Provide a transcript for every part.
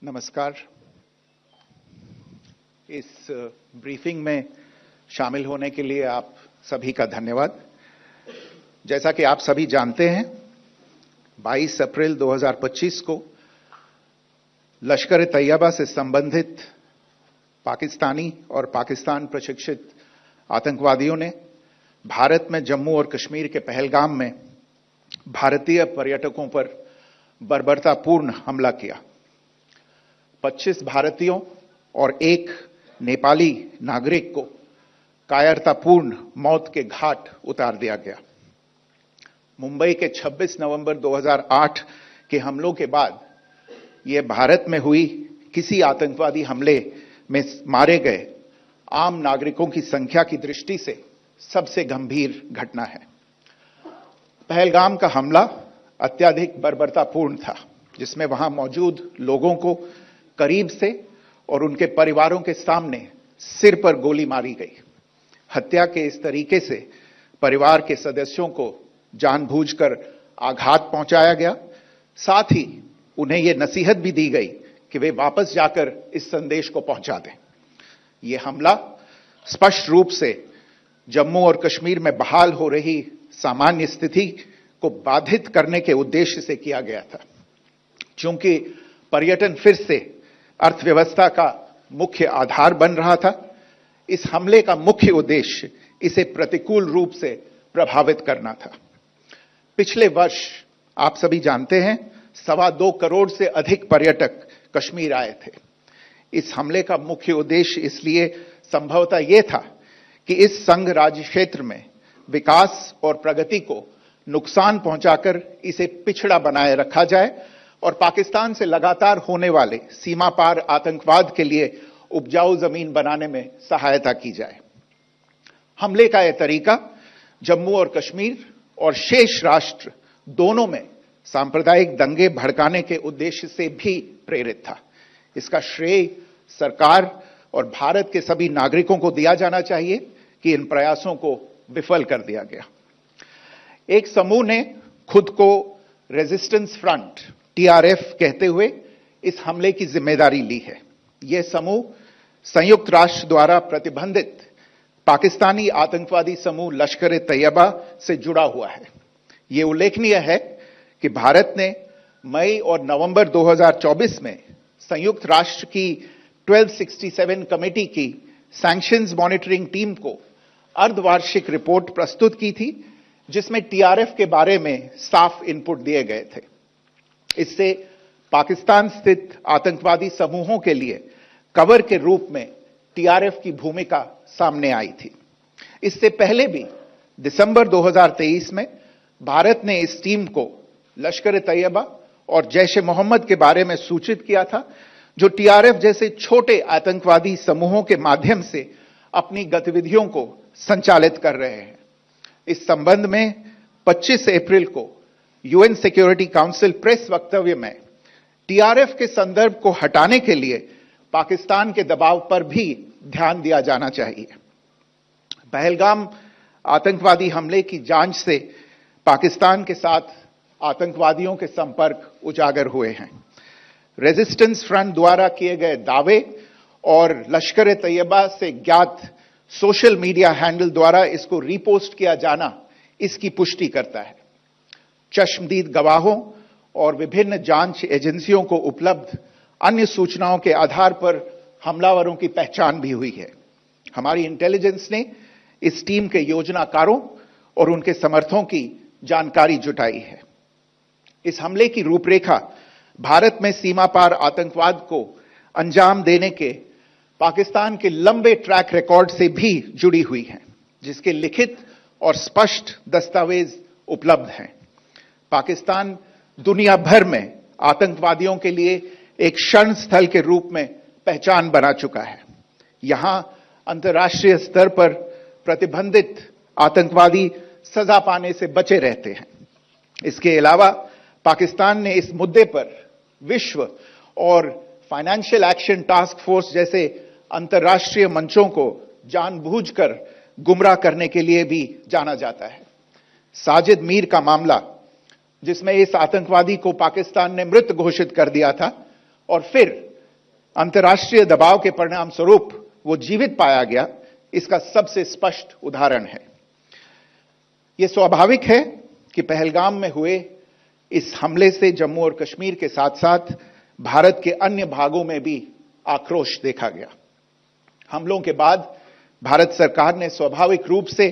नमस्कार। इस ब्रीफिंग में शामिल होने के लिए आप सभी का धन्यवाद। जैसा कि आप सभी जानते हैं, 22 अप्रैल 2025 को लश्कर तैयबा से संबंधित पाकिस्तानी और पाकिस्तान प्रशिक्षित आतंकवादियों ने भारत में जम्मू और कश्मीर के पहलगाम में भारतीय पर्यटकों पर बर्बरतापूर्ण हमला किया। 25 भारतीयों और एक नेपाली नागरिक को कायरतापूर्ण मौत के घाट उतार दिया गया। मुंबई के 26 नवंबर 2008 के हमलों के बाद यह भारत में हुई किसी आतंकवादी हमले में मारे गए आम नागरिकों की संख्या की दृष्टि से सबसे गंभीर घटना है। पहलगाम का हमला अत्यधिक बर्बरतापूर्ण था, जिसमें वहां मौजूद लोगों को करीब से और उनके परिवारों के सामने सिर पर गोली मारी गई। हत्या के इस तरीके से परिवार के सदस्यों को जानबूझकर आघात पहुंचाया गया। साथ ही उन्हें यह नसीहत भी दी गई कि वे वापस जाकर इस संदेश को पहुंचा दें। यह हमला स्पष्ट रूप से जम्मू और कश्मीर में बहाल हो रही सामान्य स्थिति को बाधित करने के उद्देश्य से किया गया था। चूंकि पर्यटन फिर से अर्थव्यवस्था का मुख्य आधार बन रहा था, इस हमले का मुख्य उद्देश्य इसे प्रतिकूल रूप से प्रभावित करना था। पिछले वर्ष आप सभी जानते हैं, 2.25 करोड़ से अधिक पर्यटक कश्मीर आए थे। इस हमले का मुख्य उद्देश्य इसलिए संभवतः यह था कि इस संघ राज्य क्षेत्र में विकास और प्रगति को नुकसान पहुंचाकर इसे पिछड़ा बनाए रखा जाए और पाकिस्तान से लगातार होने वाले सीमा पार आतंकवाद के लिए उपजाऊ जमीन बनाने में सहायता की जाए। हमले का यह तरीका जम्मू और कश्मीर और शेष राष्ट्र दोनों में सांप्रदायिक दंगे भड़काने के उद्देश्य से भी प्रेरित था। इसका श्रेय सरकार और भारत के सभी नागरिकों को दिया जाना चाहिए कि इन प्रयासों को विफल कर दिया गया। एक समूह ने खुद को रेजिस्टेंस फ्रंट टीआरएफ कहते हुए इस हमले की जिम्मेदारी ली है। यह समूह संयुक्त राष्ट्र द्वारा प्रतिबंधित पाकिस्तानी आतंकवादी समूह लश्कर तैयबा से जुड़ा हुआ है। यह उल्लेखनीय है कि भारत ने मई और नवंबर 2024 में संयुक्त राष्ट्र की 1267 कमेटी की सैंक्शंस मॉनिटरिंग टीम को अर्धवार्षिक रिपोर्ट प्रस्तुत की थी, जिसमें टीआरएफ के बारे में साफ इनपुट दिए गए थे। इससे पाकिस्तान स्थित आतंकवादी समूहों के लिए कवर के रूप में टीआरएफ की भूमिका सामने आई थी। इससे पहले भी दिसंबर 2023 में भारत ने इस टीम को लश्कर तैयबा और जैश ए मोहम्मद के बारे में सूचित किया था, जो टीआरएफ जैसे छोटे आतंकवादी समूहों के माध्यम से अपनी गतिविधियों को संचालित कर रहे हैं। इस संबंध में 25 अप्रैल को यूएन सिक्योरिटी काउंसिल प्रेस वक्तव्य में टीआरएफ के संदर्भ को हटाने के लिए पाकिस्तान के दबाव पर भी ध्यान दिया जाना चाहिए। पहलगाम आतंकवादी हमले की जांच से पाकिस्तान के साथ आतंकवादियों के संपर्क उजागर हुए हैं। रेजिस्टेंस फ्रंट द्वारा किए गए दावे और लश्कर तैयबा से ज्ञात सोशल मीडिया हैंडल द्वारा इसको रीपोस्ट किया जाना इसकी पुष्टि करता है। चश्मदीद गवाहों और विभिन्न जांच एजेंसियों को उपलब्ध अन्य सूचनाओं के आधार पर हमलावरों की पहचान भी हुई है। हमारी इंटेलिजेंस ने इस टीम के योजनाकारों और उनके समर्थकों की जानकारी जुटाई है। इस हमले की रूपरेखा भारत में सीमा पार आतंकवाद को अंजाम देने के पाकिस्तान के लंबे ट्रैक रिकॉर्ड से भी जुड़ी हुई है, जिसके लिखित और स्पष्ट दस्तावेज उपलब्ध हैं। पाकिस्तान दुनिया भर में आतंकवादियों के लिए एक शरण स्थल के रूप में पहचान बना चुका है। यहां अंतर्राष्ट्रीय स्तर पर प्रतिबंधित आतंकवादी सजा पाने से बचे रहते हैं। इसके अलावा पाकिस्तान ने इस मुद्दे पर विश्व और फाइनेंशियल एक्शन टास्क फोर्स जैसे अंतर्राष्ट्रीय मंचों को जानबूझकर गुमराह करने के लिए भी जाना जाता है। साजिद मीर का मामला, जिसमें इस आतंकवादी को पाकिस्तान ने मृत घोषित कर दिया था और फिर अंतर्राष्ट्रीय दबाव के परिणाम स्वरूप वो जीवित पाया गया, इसका सबसे स्पष्ट उदाहरण है। यह स्वाभाविक है कि पहलगाम में हुए इस हमले से जम्मू और कश्मीर के साथ साथ भारत के अन्य भागों में भी आक्रोश देखा गया। हमलों के बाद भारत सरकार ने स्वाभाविक रूप से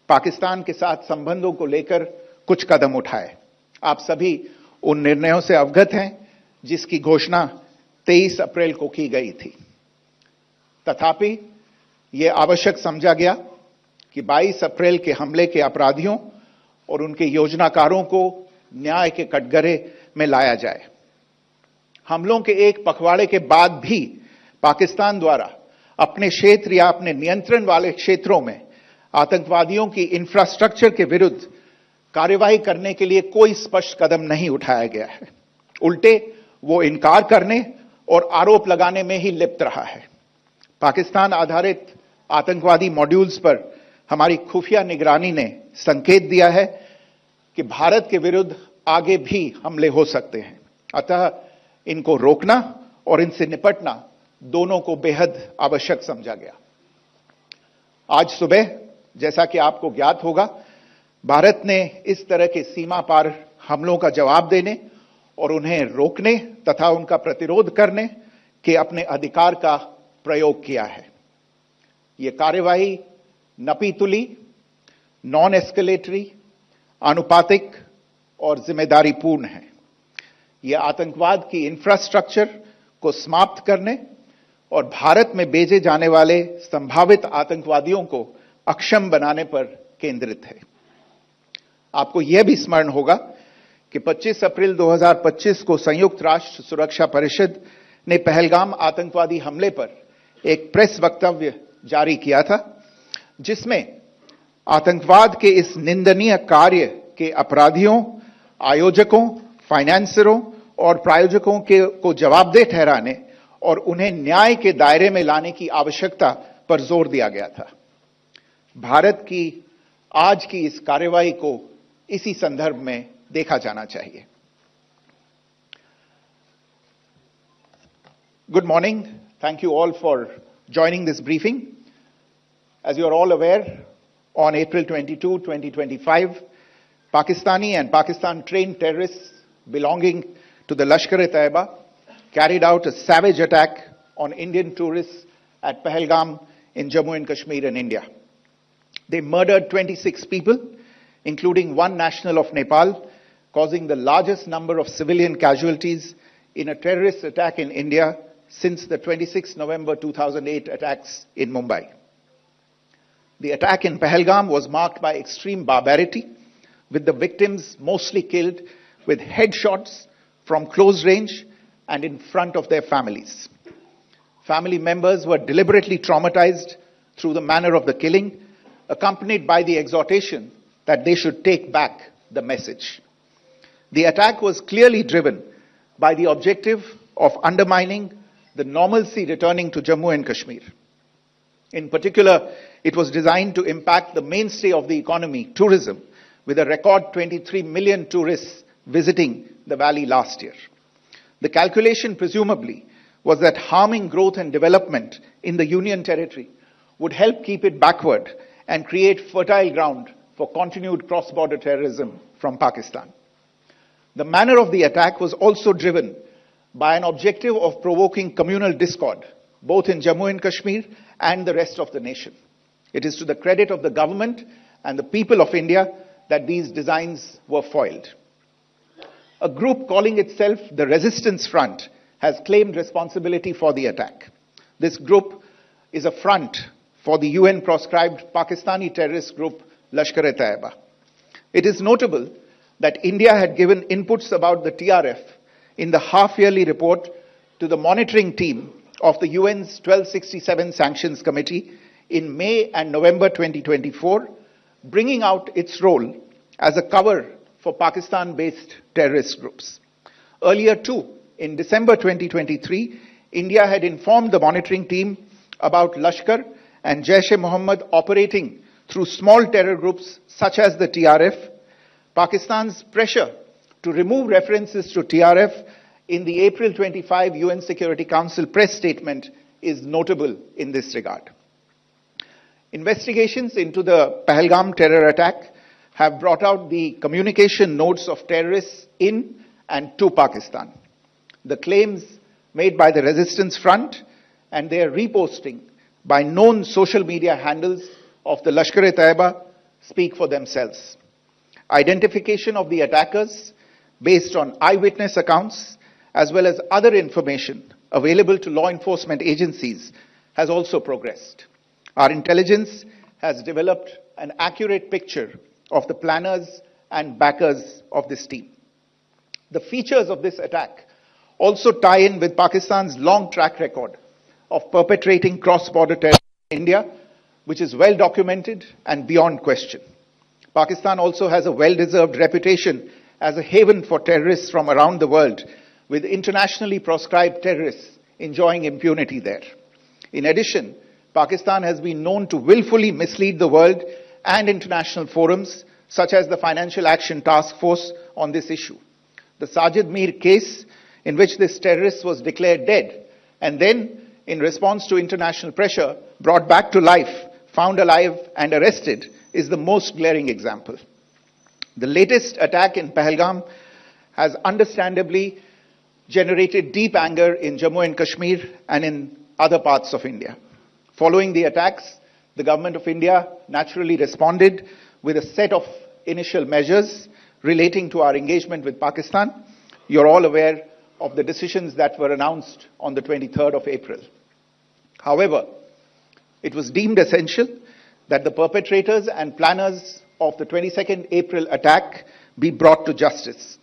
पाकिस्तान के साथ संबंधों को लेकर कुछ कदम उठाए। आप सभी उन निर्णयों से अवगत हैं जिसकी घोषणा 23 अप्रैल को की गई थी। तथापि यह आवश्यक समझा गया कि 22 अप्रैल के हमले के अपराधियों और उनके योजनाकारों को न्याय के कटघरे में लाया जाए। हमलों के एक पखवाड़े के बाद भी पाकिस्तान द्वारा अपने क्षेत्र या अपने नियंत्रण वाले क्षेत्रों में आतंकवादियों की इंफ्रास्ट्रक्चर के विरुद्ध कार्रवाई करने के लिए कोई स्पष्ट कदम नहीं उठाया गया है। उल्टे वो इनकार करने और आरोप लगाने में ही लिप्त रहा है। पाकिस्तान आधारित आतंकवादी मॉड्यूल्स पर हमारी खुफिया निगरानी ने संकेत दिया है कि भारत के विरुद्ध आगे भी हमले हो सकते हैं। अतः इनको रोकना और इनसे निपटना दोनों को बेहद आवश्यक समझा गया। आज सुबह, जैसा कि आपको ज्ञात होगा, भारत ने इस तरह के सीमा पार हमलों का जवाब देने और उन्हें रोकने तथा उनका प्रतिरोध करने के अपने अधिकार का प्रयोग किया है। यह कार्यवाही नपीतुली, नॉन एस्केलेटरी, आनुपातिक और जिम्मेदारीपूर्ण है। यह आतंकवाद की इंफ्रास्ट्रक्चर को समाप्त करने और भारत में भेजे जाने वाले संभावित आतंकवादियों को अक्षम बनाने पर केंद्रित है। आपको यह भी स्मरण होगा कि 25 अप्रैल 2025 को संयुक्त राष्ट्र सुरक्षा परिषद ने पहलगाम आतंकवादी हमले पर एक प्रेस वक्तव्य जारी किया था, जिसमें आतंकवाद के इस निंदनीय कार्य के अपराधियों, आयोजकों, फाइनेंसरों और प्रायोजकों को जवाबदेह ठहराने और उन्हें न्याय के दायरे में लाने की आवश्यकता पर जोर दिया गया था। भारत की आज की इस कार्रवाई को इसी संदर्भ में देखा जाना चाहिए। Good morning. Thank you all for joining this briefing. As you are all aware, on April 22, 2025, Pakistani and Pakistan-trained terrorists belonging to the Lashkar-e-Taiba carried out a savage attack on Indian tourists at Pahalgam in Jammu and Kashmir in India. They murdered 26 people, including one national of Nepal, causing the largest number of civilian casualties in a terrorist attack in India since the 26 November 2008 attacks in Mumbai. The attack in Pahalgam was marked by extreme barbarity, with the victims mostly killed with headshots from close range and in front of their families. Family members were deliberately traumatized through the manner of the killing, accompanied by the exhortation that they should take back the message. The attack was clearly driven by the objective of undermining the normalcy returning to Jammu and Kashmir. In particular, it was designed to impact the mainstay of the economy, tourism, with a record 23 million tourists visiting the valley last year. The calculation presumably was that harming growth and development in the Union territory would help keep it backward and create fertile ground for continued cross-border terrorism from Pakistan. The manner of the attack was also driven by an objective of provoking communal discord, both in Jammu and Kashmir and the rest of the nation. It is to the credit of the government and the people of India that these designs were foiled. A group calling itself the Resistance Front has claimed responsibility for the attack. This group is a front for the UN-proscribed Pakistani terrorist group Lashkar-e-Taiba. It is notable that India had given inputs about the TRF in the half-yearly report to the monitoring team of the UN's 1267 Sanctions Committee in May and November 2024, bringing out its role as a cover for Pakistan-based terrorist groups. Earlier too, in December 2023, India had informed the monitoring team about Lashkar and Jaish-e-Mohammed operating through small terror groups such as the TRF. Pakistan's pressure to remove references to TRF in the April 25 UN Security Council press statement is notable in this regard. Investigations into the Pahalgam terror attack have brought out the communication notes of terrorists in and to Pakistan, the claims made by the resistance front and their reposting by known social media handles of the Lashkar-e-Taiba speak for themselves. Identification of the attackers based on eyewitness accounts as well as other information available to law enforcement agencies has also progressed. Our intelligence has developed an accurate picture of the planners and backers of this team. The features of this attack also tie in with Pakistan's long track record of perpetrating cross-border terror in India, which is well documented and beyond question. Pakistan also has a well-deserved reputation as a haven for terrorists from around the world, with internationally proscribed terrorists enjoying impunity there. In addition, Pakistan has been known to willfully mislead the world and international forums, such as the Financial Action Task Force, on this issue. The Sajid Mir case, in which this terrorist was declared dead and then, in response to international pressure, brought back to life, found alive and arrested, is the most glaring example. The latest attack in Pahalgam has understandably generated deep anger in Jammu and Kashmir and in other parts of India. Following the attacks, the government of India naturally responded with a set of initial measures relating to our engagement with Pakistan. You're all aware of the decisions that were announced on the 23rd of April. However, it was deemed essential that the perpetrators and planners of the 22nd April attack be brought to justice.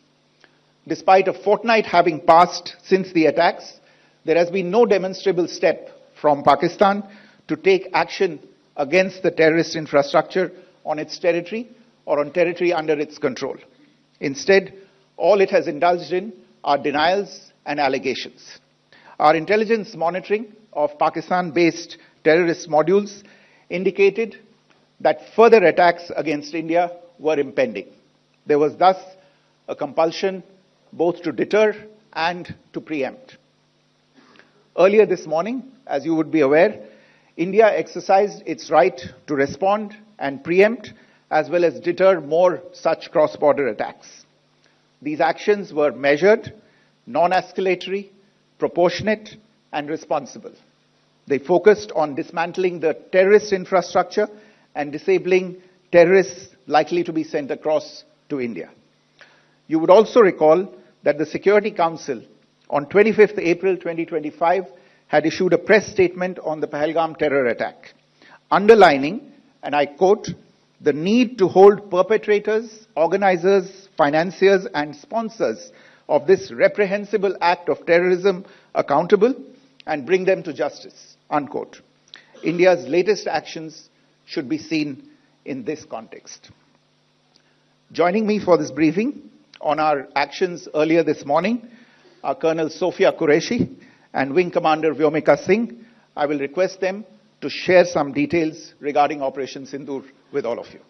Despite a fortnight having passed since the attacks, there has been no demonstrable step from Pakistan to take action against the terrorist infrastructure on its territory or on territory under its control. Instead, all it has indulged in are denials and allegations. Our intelligence monitoring of Pakistan-based terrorist modules indicated that further attacks against India were impending. There was thus a compulsion both to deter and to preempt. Earlier this morning, as you would be aware, India exercised its right to respond and preempt as well as deter more such cross-border attacks. These actions were measured, non-escalatory, proportionate, and responsible. They focused on dismantling the terrorist infrastructure and disabling terrorists likely to be sent across to India. You would also recall that the Security Council on 25th April 2025 had issued a press statement on the Pahalgam terror attack, underlining, and I quote, the need to hold perpetrators, organizers, financiers, and sponsors of this reprehensible act of terrorism accountable and bring them to justice, unquote. India's latest actions should be seen in this context. Joining me for this briefing on our actions earlier this morning are Colonel Sophia Qureshi and Wing Commander Vyomika Singh. I will request them to share some details regarding Operation Sindoor with all of you.